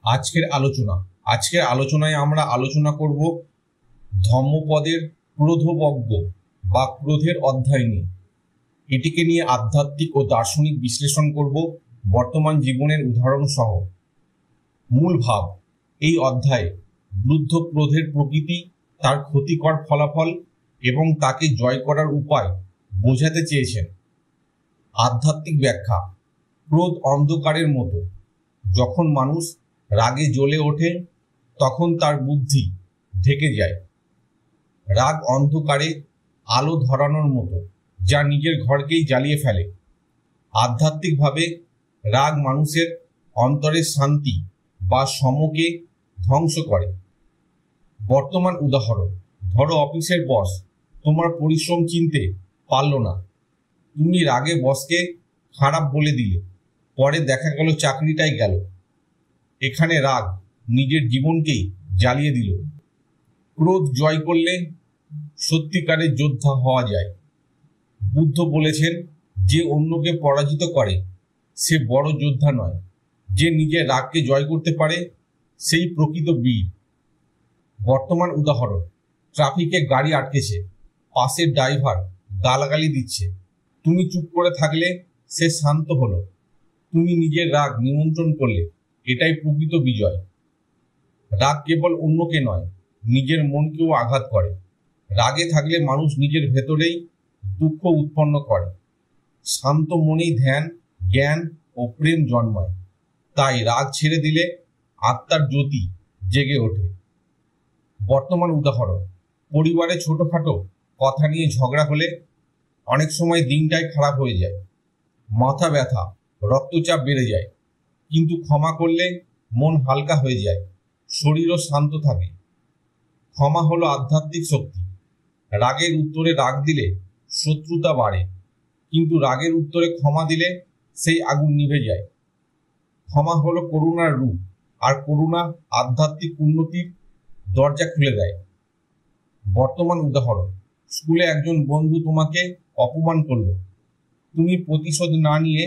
আজকের আলোচনায় আমরা আলোচনা করব ধম্মপদের ক্রোধবজ্ঞ বা ক্রোধের অধ্যায় নিয়ে। এটিকে নিয়ে আধ্যাত্মিক ও দার্শনিক বিশ্লেষণ করব বর্তমান জীবনের উদাহরণ সহ। মূল ভাব এই অধ্যায়ে বুদ্ধ ক্রোধের প্রকৃতি, তার ক্ষতিকর ফলাফল এবং তাকে জয় করার উপায় বোঝাতে চেয়েছেন। আধ্যাত্মিক ব্যাখ্যা: ক্রোধ অন্ধকারের মতো। যখন মানুষ রাগে জ্বলে ওঠে তখন তার বুদ্ধি ঢেকে যায়। রাগ অন্ধকারে আলো ধরানোর মতো, যা নিজের ঘরকেই জ্বালিয়ে ফেলে। আধ্যাত্মিকভাবে রাগ মানুষের অন্তরের শান্তি বা সমকে ধ্বংস করে। বর্তমান উদাহরণ: ধরো অফিসের বস তোমার পরিশ্রম চিনতে পারল না। তুমি রাগে বসকে খারাপ বলে দিলে, পরে দেখা গেল চাকরিটাই গেল। এখানে রাগ নিজের জীবনকেই জ্বালিয়ে দিল। ক্রোধ জয় করলে সত্যিকারের যোদ্ধা হওয়া যায়। বুদ্ধ বলেছেন, যে অন্যকে পরাজিত করে সে বড় যোদ্ধা নয়, যে নিজের রাগকে জয় করতে পারে সেই প্রকৃত বীর। বর্তমান উদাহরণ: ট্রাফিকে গাড়ি আটকেছে, পাশের ড্রাইভার গালাগালি দিচ্ছে। তুমি চুপ করে থাকলে সে শান্ত হলো। তুমি নিজের রাগ নিয়ন্ত্রণ করলে, এটাই প্রকৃত বিজয়। রাগ কেবল অন্যকে নয়, নিজের মনকেও আঘাত করে। রাগে থাকলে মানুষ নিজের ভেতরেই দুঃখ উৎপন্ন করে। শান্ত মনেই ধ্যান, জ্ঞান ও প্রেম জন্মায়। তাই রাগ ছেড়ে দিলে আত্মার জ্যোতি জেগে ওঠে। বর্তমান উদাহরণ: পরিবারে ছোটখাটো কথা নিয়ে ঝগড়া হলে অনেক সময় দিনটাই খারাপ হয়ে যায়। মাথা ব্যথা, রক্তচাপ বেড়ে যায়। কিন্তু ক্ষমা করলে মন হালকা হয়ে যায়, শরীরও শান্ত থাকে। ক্ষমা হলো আধ্যাত্মিক শক্তি। রাগের উত্তরে রাগ দিলে শত্রুতা বাড়ে, কিন্তু রাগের উত্তরে ক্ষমা দিলে সেই আগুন নিভে যায়। ক্ষমা হলো করুণার রূপ, আর করুণা আধ্যাত্মিক উন্নতির দরজা খুলে দেয়। বর্তমান উদাহরণ: স্কুলে একজন বন্ধু তোমাকে অপমান করলো। তুমি প্রতিশোধ না নিয়ে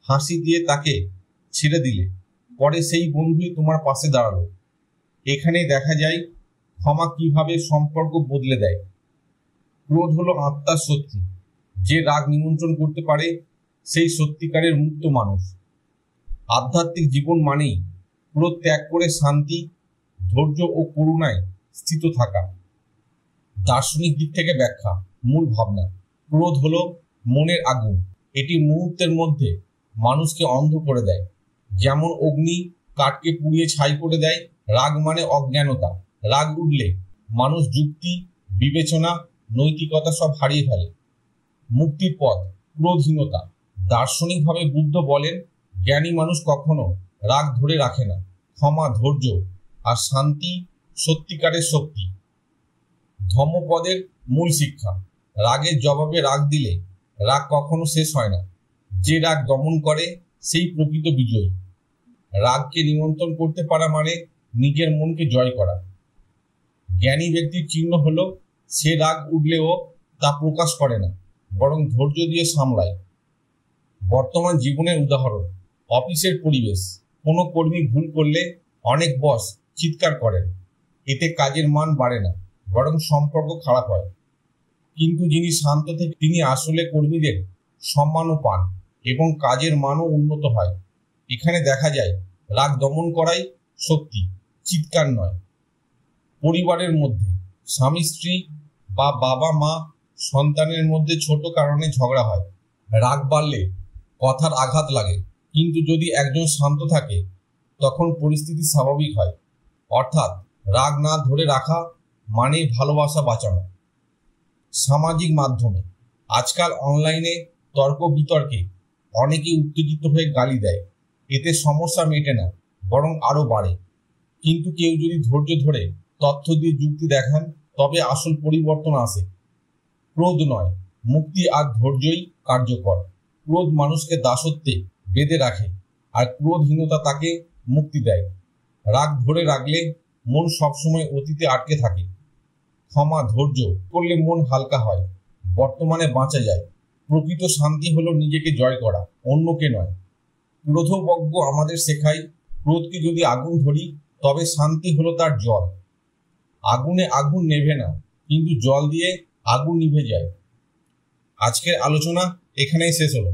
হাসি দিয়ে তাকে ছেড়ে দিলে, পরে সেই বন্ধুই তোমার পাশে দাঁড়ালো। এখানেই দেখা যায় ক্ষমা কিভাবে সম্পর্ক বদলে দেয়। ক্রোধ হলো আত্মার শত্রু। যে রাগ নিয়ন্ত্রণ করতে পারে সেই সত্যিকারের মুক্ত মানুষ। আধ্যাত্মিক জীবন মানেই ক্রোধ ত্যাগ করে শান্তি, ধৈর্য ও করুণায় স্থিত থাকা। দার্শনিক দিক থেকে ব্যাখ্যা: মূল ভাবনা: ক্রোধ হলো মনের আগুন। এটি মুহূর্তের মধ্যে মানুষকে অন্ধ করে দেয়। যেমন অগ্নি কাঠকে পুড়িয়ে ছাই করে দেয়, রাগ মানে অজ্ঞানতা। রাগ উঠলে মানুষ যুক্তি, বিবেচনা, নৈতিকতা সব হারিয়ে ফেলে। মুক্তির পথ: ক্রোধহীনতা। দার্শনিকভাবে বুদ্ধ বলেন, জ্ঞানী মানুষ কখনো রাগ ধরে রাখে না। ক্ষমা, ধৈর্য আর শান্তি সত্যিকারের শক্তি। ধম্মপদের মূল শিক্ষা: রাগের জবাবে রাগ দিলে রাগ কখনো শেষ হয় না। যে রাগ দমন করে সেই প্রকৃত বিজয়ী। রাগকে নিয়ন্ত্রণ করতে পারা মানে নিজের মনকে জয় করা। জ্ঞানী ব্যক্তির চিহ্ন হলো সে রাগ উঠলেও তা প্রকাশ করে না, বরং ধৈর্য দিয়ে সামলায়। বর্তমান জীবনের উদাহরণ: অফিসের পরিবেশ। কোনো কর্মী ভুল করলে অনেক বস চিৎকার করেন। এতে কাজের মান বাড়ে না, বরং সম্পর্ক খারাপ হয়। কিন্তু যিনি শান্ত থেকে, তিনি আসলে কর্মীদের সম্মানও পান এবং কাজের মানও উন্নত হয়। এখানে দেখা যায় রাগ দমন করাই শক্তি, চিৎকার নয়। পরিবারের মধ্যে স্বামী স্ত্রী বা বাবা মা সন্তানের মধ্যে ছোট কারণে ঝগড়া হয়। রাগ বাড়লে কথার আঘাত লাগে, কিন্তু যদি একজন শান্ত থাকে তখন পরিস্থিতি স্বাভাবিক হয়। অর্থাৎ রাগ না ধরে রাখা মানেই ভালোবাসা বাঁচানো। সামাজিক মাধ্যমে আজকাল অনলাইনে তর্ক বিতর্কে অনেকেই উত্তেজিত হয়ে গালি দেয়। এতে সমস্যা মেটে না, বরং আরো বাড়ে। কিন্তু কেউ যদি ধৈর্য ধরে তথ্য দিয়ে যুক্তি দেখান, তবে আসল পরিবর্তন আসে। ক্রোধ নয়, মুক্তি আর ধৈর্যই কার্যকর। ক্রোধ মানুষকে দাসত্বে বেঁধে রাখে, আর ক্রোধহীনতা তাকে মুক্তি দেয়। রাগ ধরে রাখলে মন সবসময় অতীতে আটকে থাকে। ক্ষমা, ধৈর্য করলে মন হালকা হয়, বর্তমানে বাঁচা যায়। প্রকৃত শান্তি হলো নিজেকে জয় করা, অন্যকে নয়। ক্রোধবজ্ঞ আমাদের শেখায় ক্রোধকে যদি আগুন ধরি তবে শান্তি হলো তার জল। আগুনে আগুন নেভে না, কিন্তু জল দিয়ে আগুন নিভে যায়। আজকের আলোচনা এখানেই শেষ হলো।